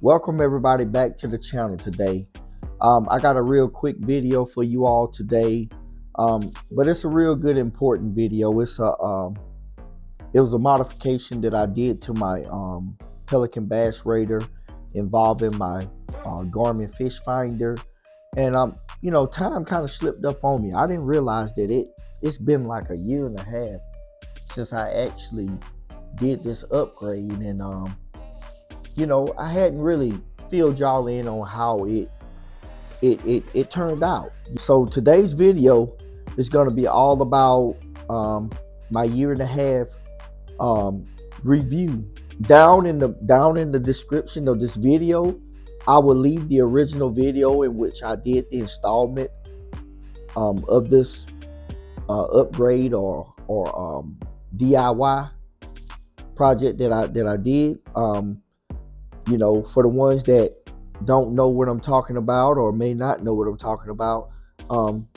Welcome everybody back to the channel today. I got a real quick video for you all today, but it's a real good important video. It was a modification that I did to my Pelican Bass Raider involving my Garmin fish finder, and time kind of slipped up on me. I didn't realize that it's been like a year and a half since I actually did this upgrade, and I hadn't really filled y'all in on how it turned out. So today's video is going to be all about my year and a half review. Down in the description of this video, I will leave the original video in which I did the installment of this upgrade or DIY project that I did. For the ones that don't know what I'm talking about or may not know what I'm talking about,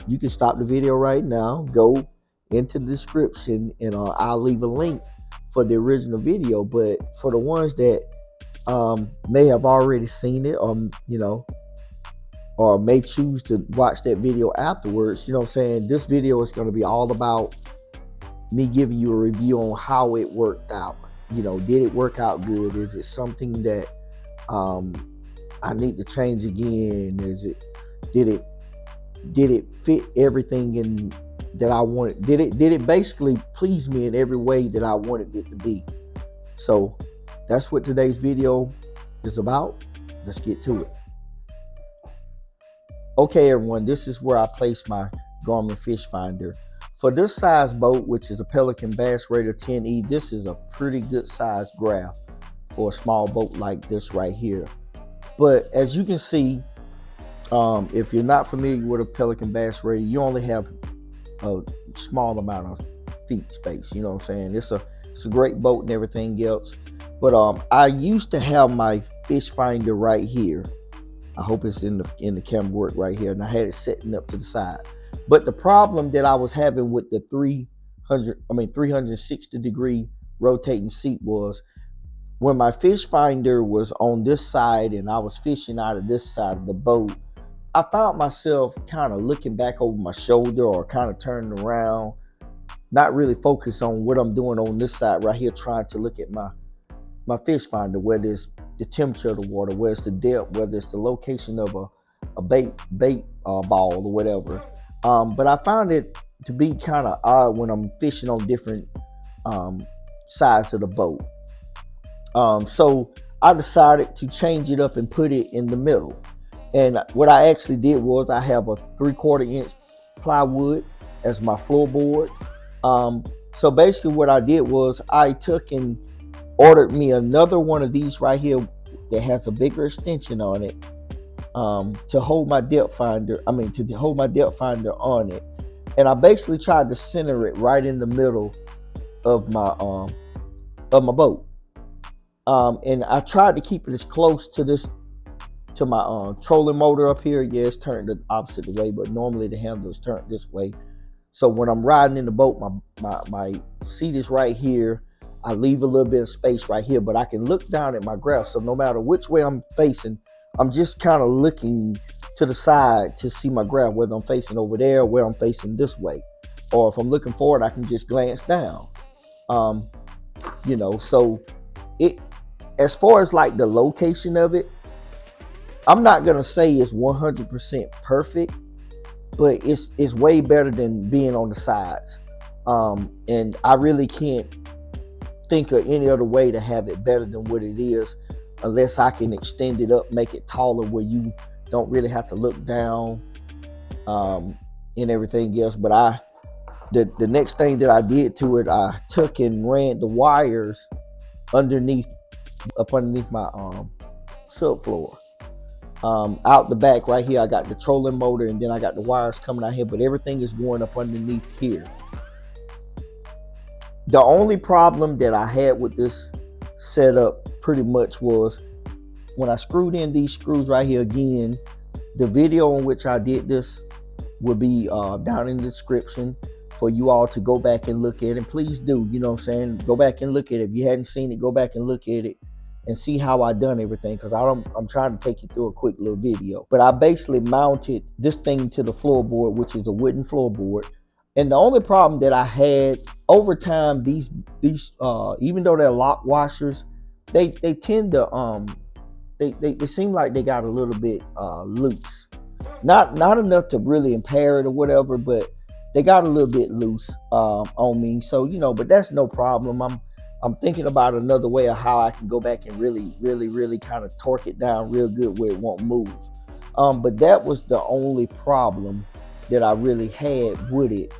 you can stop the video right now, go into the description, and I'll leave a link for the original video. But for the ones that may have already seen it, or may choose to watch that video afterwards, this video is going to be all about me giving you a review on how it worked out. Did it work out good? Is it something that I need to change again? Did it fit everything in that I wanted? Did it basically please me in every way that I wanted it to be? So that's what today's video is about. Let's get to it. Okay, everyone, this is where I place my Garmin fish finder. For this size boat, which is a Pelican Bass Raider 10E, this is a pretty good size graph for a small boat like this right here. But as you can see, if you're not familiar with a Pelican Bass Raider, you only have a small amount of feet space. You know what I'm saying? It's a great boat and everything else. But I used to have my fish finder right here. I hope it's in the camera work right here, and I had it sitting up to the side. But the problem that I was having with the 360 degree rotating seat was when my fish finder was on this side and I was fishing out of this side of the boat, I found myself kind of looking back over my shoulder or kind of turning around, not really focused on what I'm doing on this side right here, trying to look at my fish finder, whether it's the temperature of the water, whether it's the depth, whether it's the location of a bait ball or whatever. But I found it to be kind of odd when I'm fishing on different sides of the boat. So I decided to change it up and put it in the middle. And what I actually did was I have a 3/4 inch plywood as my floorboard. So basically what I did was I took and ordered me another one of these right here that has a bigger extension on it. To hold my depth finder, to hold my depth finder on it, and I basically tried to center it right in the middle of my boat, and I tried to keep it as close to my trolling motor up here. Yeah, it's turned the opposite way, but normally the handle is turned this way. So when I'm riding in the boat, my seat is right here. I leave a little bit of space right here, but I can look down at my graph. So no matter which way I'm facing, I'm just kind of looking to the side to see my graph, whether I'm facing over there or where I'm facing this way. Or if I'm looking forward, I can just glance down. So as far as like the location of it, I'm not going to say it's 100% perfect, but it's way better than being on the sides. And I really can't think of any other way to have it better than what it is, unless I can extend it up, make it taller where you don't really have to look down and everything else. But the next thing that I did to it, I took and ran the wires underneath my subfloor. Out the back right here, I got the trolling motor, and then I got the wires coming out here, but everything is going up underneath here. The only problem that I had with this setup pretty much was when I screwed in these screws right here. Again, the video in which I did this will be down in the description for you all to go back and look at it. And please do, go back and look at it. If you hadn't seen it, go back and look at it and see how I done everything, because I'm trying to take you through a quick little video. But I basically mounted this thing to the floorboard, which is a wooden floorboard. And the only problem that I had over time, these even though they're lock washers, they tend to they seem like they got a little bit loose. Not enough to really impair it or whatever, but they got a little bit loose on me. So, you know, but that's no problem. I'm thinking about another way of how I can go back and really kind of torque it down real good where it won't move. But that was the only problem that I really had with it.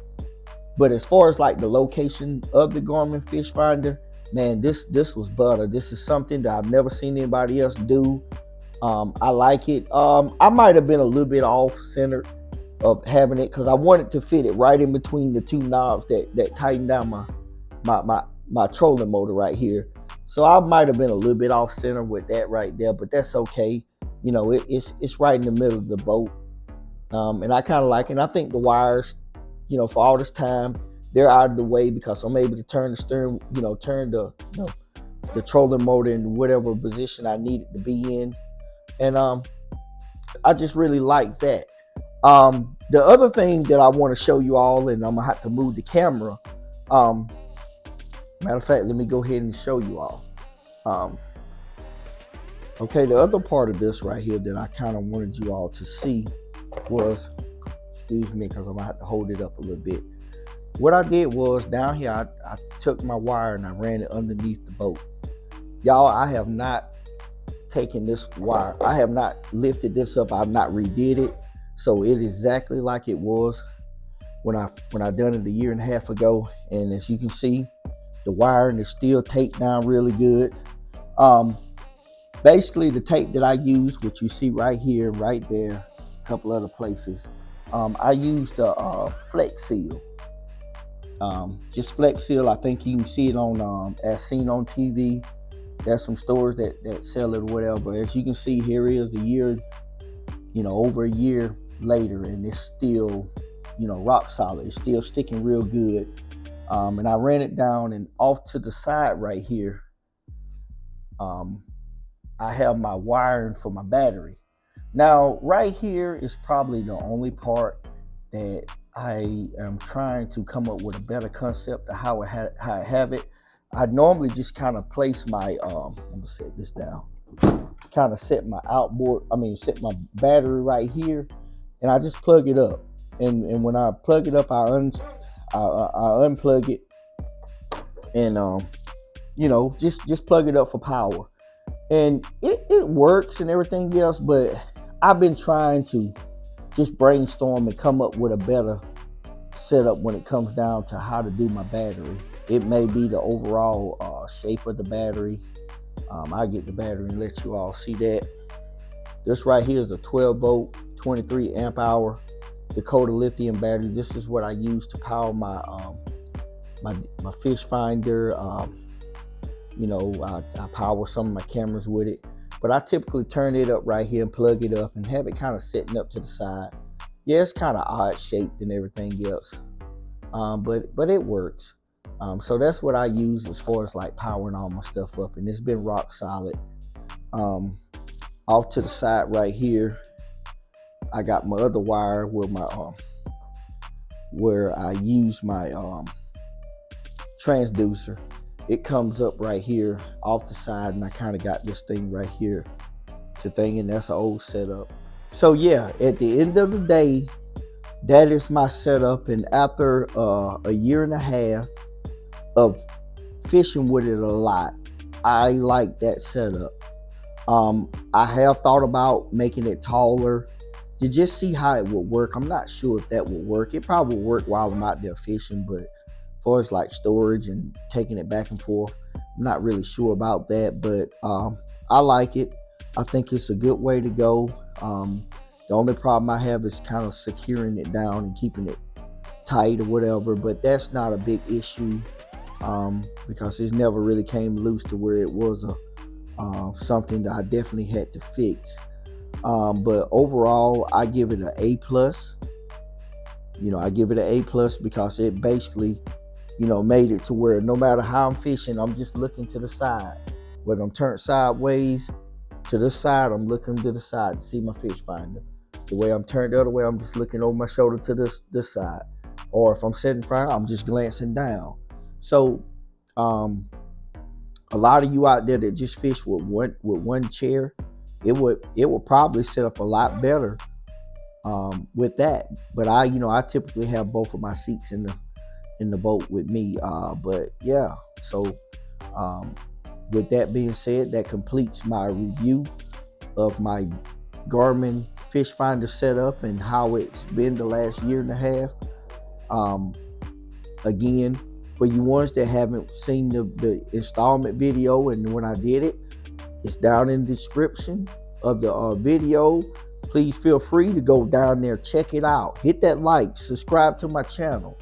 But as far as like the location of the Garmin fish finder, man, this was butter. This is something that I've never seen anybody else do. I like it. I might have been a little bit off centered of having it, because I wanted to fit it right in between the two knobs that tighten down my trolling motor right here. So I might have been a little bit off center with that right there, but that's okay. You know, it's right in the middle of the boat. And I kind of like it. And I think the wires, you know, for all this time, they're out of the way, because I'm able to turn the steering, you know, turn the trolling motor in whatever position I need it to be in. And I just really like that. The other thing that I want to show you all, and I'm gonna have to move the camera. Matter of fact, let me go ahead and show you all. Okay, the other part of this right here that I kind of wanted you all to see was, excuse me, because I'm gonna have to hold it up a little bit. What I did was, down here, I took my wire and I ran it underneath the boat. Y'all, I have not taken this wire, I have not lifted this up, I've not redid it. So it is exactly like it was when I done it a year and a half ago. And as you can see, the wiring is still taped down really good. Basically the tape that I use, which you see right here, right there, a couple other places, I used a Flex Seal. Just Flex Seal. I think you can see it on as seen on TV. There's some stores that sell it or whatever. As you can see, here is a year, you know, over a year later, and it's still, you know, rock solid. It's still sticking real good. And I ran it down, and off to the side right here, I have my wiring for my battery. Now, right here is probably the only part that I am trying to come up with a better concept of how I have it. I normally just kind of place my, I'm gonna set this down, kind of set my set my battery right here, and I just plug it up. And when I plug it up, I unplug it, and you know, just plug it up for power. And it works and everything else, but I've been trying to just brainstorm and come up with a better setup when it comes down to how to do my battery. It may be the overall shape of the battery. I'll get the battery and let you all see that. This right here is a 12 volt, 23 amp hour Dakota lithium battery. This is what I use to power my my fish finder. You know, I power some of my cameras with it, but I typically turn it up right here and plug it up and have it kind of sitting up to the side. Yeah, it's kind of odd shaped and everything else, but it works. So that's what I use as far as like powering all my stuff up, and it's been rock solid. Off to the side right here, I got my other wire with my where I use my transducer. It comes up right here off the side, and I kind of got this thing right here, the thing, and that's an old setup. So yeah, at the end of the day, that is my setup. And after a year and a half of fishing with it a lot, I like that setup. I have thought about making it taller to just see how it would work. I'm not sure if that would work. It probably will work while I'm out there fishing, but as far as like storage and taking it back and forth, I'm not really sure about that. But I like it. I think it's a good way to go. The only problem I have is kind of securing it down and keeping it tight or whatever, but that's not a big issue, because it never really came loose to where it was something that I definitely had to fix. But overall, I give it an A+. You know, I give it an A+ because it basically, you know, made it to where no matter how I'm fishing, I'm just looking to the side Whether I'm turned sideways to this side, I'm looking to the side to see my fish finder. The way I'm turned the other way, I'm just looking over my shoulder to this side. Or if I'm sitting front, I'm just glancing down. So a lot of you out there that just fish with one chair, it would probably set up a lot better with that. But I typically have both of my seats in the boat with me. But yeah, so with that being said, that completes my review of my Garmin fish finder setup and how it's been the last year and a half. Again, for you ones that haven't seen the installment video and when I did it, it's down in the description of the video. Please feel free to go down there, check it out, hit that like, subscribe to my channel,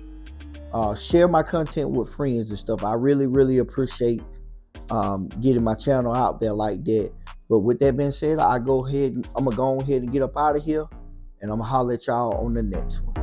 share my content with friends and stuff. I really appreciate getting my channel out there like that. But with that being said, I'm gonna go ahead and get up out of here, and I'm gonna holler at y'all on the next one.